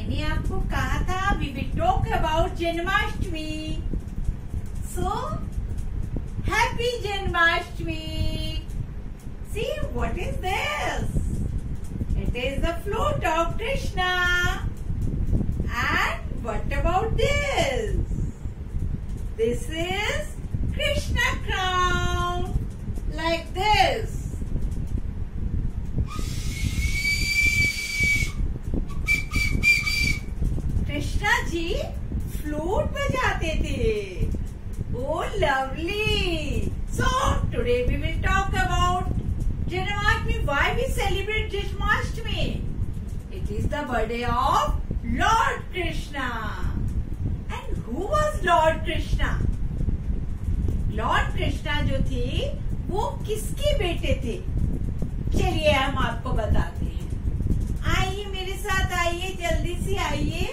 मैंने आपको कहा था we will talk about Janmashtami. So happy Janmashtami. See what is this? It is the flute of Krishna. And what about this? This is Krishna crown, like this. Krishna ji flute बजाते थे. Oh, lovely. So today we will talk about Janmashtami. Why we celebrate Janmashtami? It is the birthday of Lord Krishna. And who was Lord Krishna? Lord Krishna जो थे वो किसके बेटे थे? चलिए हम आपको बताते हैं. आइए मेरे साथ, आइए जल्दी से आइए.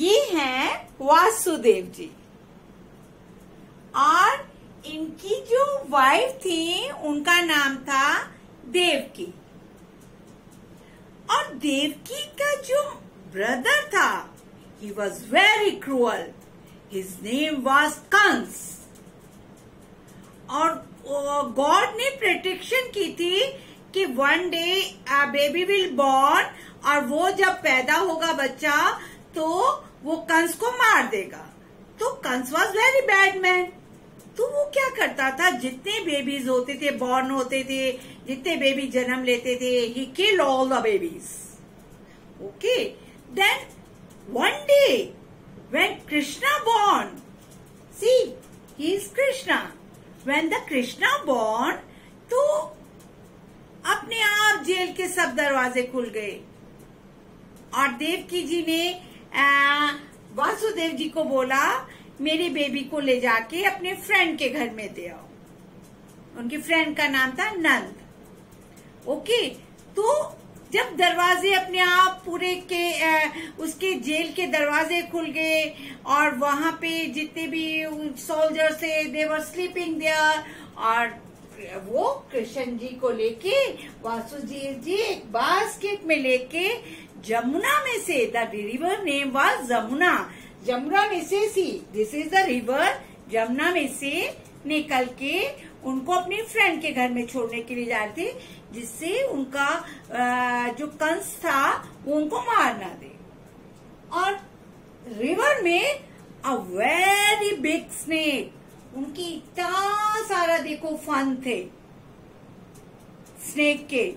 ये हैं वासुदेव जी और इनकी जो वाइफ थी उनका नाम था देवकी. और देवकी का जो ब्रदर था he was very cruel. His name was Kans. और गॉड ने प्रेडिक्शन की थी कि one day a baby will born और वो जब पैदा होगा बच्चा तो वो कंस को मार देगा. तो Kans was very bad man. तो वो क्या करता था, जितने बेबीज होते थे, बॉर्न होते थे, जितने बेबी जन्म लेते थे, he killed all the babies. Okay, then one day when Krishna born, see, he is Krishna. When the Krishna born, तो अपने आप जेल के सब दरवाजे खुल गए और देवकी जी ने वासुदेव जी को बोला मेरे बेबी को ले जाके अपने फ्रेंड के घर में दे आओ. उनकी फ्रेंड का नाम था नंद. ओके, तो जब दरवाजे अपने आप पूरे के उसके जेल के दरवाजे खुल गए और वहां पे जितने भी सोल्जर्स थे दे वर स्लीपिंग देयर. और वो कृष्ण जी को लेके वासुदेव जी एक बास्केट में लेके जमुना में से, the river name was Jamuna, Jamuna में से, see this is the river, Jamuna में से निकल के उनको अपनी फ्रेंड के घर में छोड़ने के लिए जा रहे थे, जिससे उनका जो कंस था वो उनको मार ना दे. और रिवर में अ वेरी बिग स्नेक, उनकी इतना सारा देखो फन थे स्नेक के.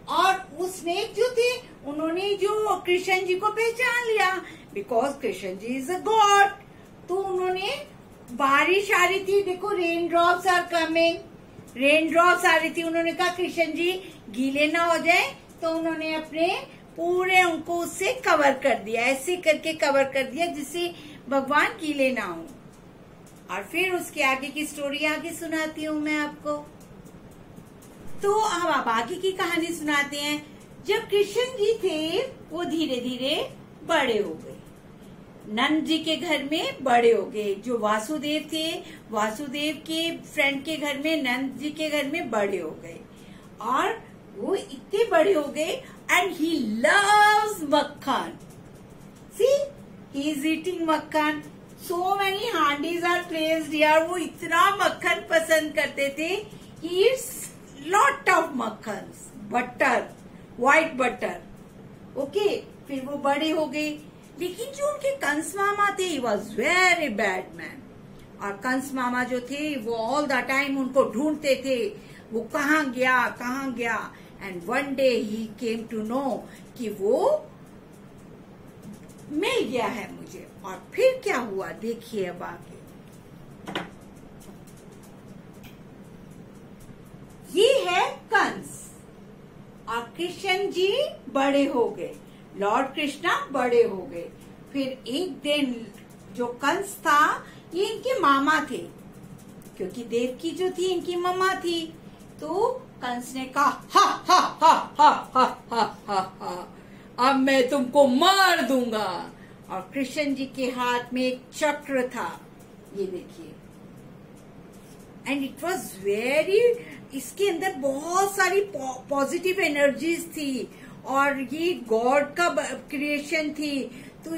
और वो स्नेक जो थे उन्होंने जो कृष्ण जी को पहचान लिया because Krishna ji is a god. तो उन्होंने, बारिश आ रही थी, देखो raindrops are coming, raindrops आ रही थी. उन्होंने कहा कृष्ण जी गीले ना हो जाए, तो उन्होंने अपने पूरे उनको उससे कवर कर दिया, ऐसे करके कवर कर दिया जिससे भगवान गीले ना हो. और फिर उसके आगे की स्टोरी आगे सुनाती हूँ मैं आपको. तो अब आगे की कहानी सुनाते हैं. जब कृष्ण जी थे वो धीरे धीरे बड़े हो गए, नंद जी के घर में बड़े हो गए. जो वासुदेव थे, वासुदेव के फ्रेंड के घर में, नंद जी के घर में बड़े हो गए. और वो इतने बड़े हो गए एंड ही लव्स मक्खन. सी, ही इज ईटिंग मक्खन. सो मेनी हांडीज आर प्लेस्ड हियर. वो इतना मक्खन पसंद करते थे. ही ईट्स लॉट ऑफ मक्खन, बटर, व्हाइट बटर. ओके, फिर वो बड़े हो गए. लेकिन जो उनके कंस मामा थे, he was very bad man. और कंस मामा जो थे वो ऑल द टाइम उनको ढूंढते थे, वो कहाँ गया कहाँ गया. And one day he came to know कि वो मिल गया है मुझे. और फिर क्या हुआ देखिए अब आगे. ये है कंस और कृष्ण जी बड़े हो गए, लॉर्ड कृष्णा बड़े हो गए. फिर एक दिन जो कंस था ये इनके मामा थे, क्योंकि देवकी जो थी इनकी मम्मा थी. तो कंस ने कहा हा हा हा हा हा हा हा हा, अब मैं तुमको मार दूंगा. और कृष्ण जी के हाथ में एक चक्र था, ये देखिए. एंड इट वॉज वेरी, इसके अंदर बहुत सारी पॉजिटिव एनर्जीज थी और ये गॉड का क्रिएशन थी। तो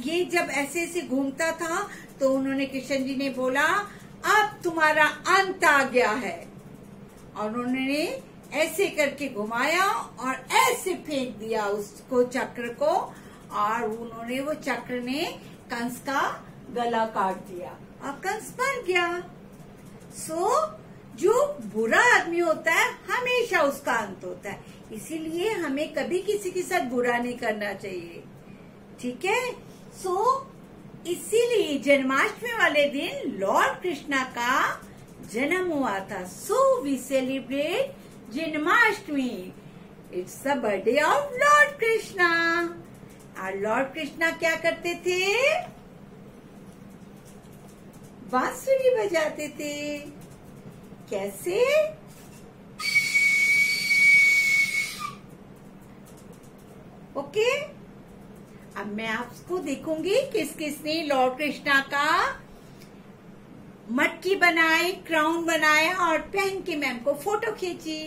ये जब ऐसे ऐसे घूमता था तो उन्होंने कृष्ण जी ने बोला अब तुम्हारा अंत आ गया है, और उन्होंने ऐसे करके घुमाया और ऐसे फेंक दिया उसको, चक्र को, और उन्होंने वो चक्र ने कंस का गला काट दिया और कंस मर गया। जो बुरा आदमी होता है हमेशा उसका अंत होता है, इसीलिए हमें कभी किसी के साथ बुरा नहीं करना चाहिए, ठीक है। इसीलिए जन्माष्टमी वाले दिन लॉर्ड कृष्णा का जन्म हुआ था। We celebrate Janmashtami, it's the birthday of lord Krishna. और लॉर्ड कृष्णा क्या करते थे? बांसुरी बजाते थे। कैसे? ओके, अब मैं आपको देखूंगी किस किसने लॉर्ड कृष्णा का मटकी बनाई, क्राउन बनाया और पहन के मैम को फोटो खींची।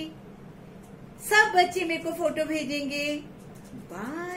सब बच्चे मेरे को फोटो भेजेंगे। बाय।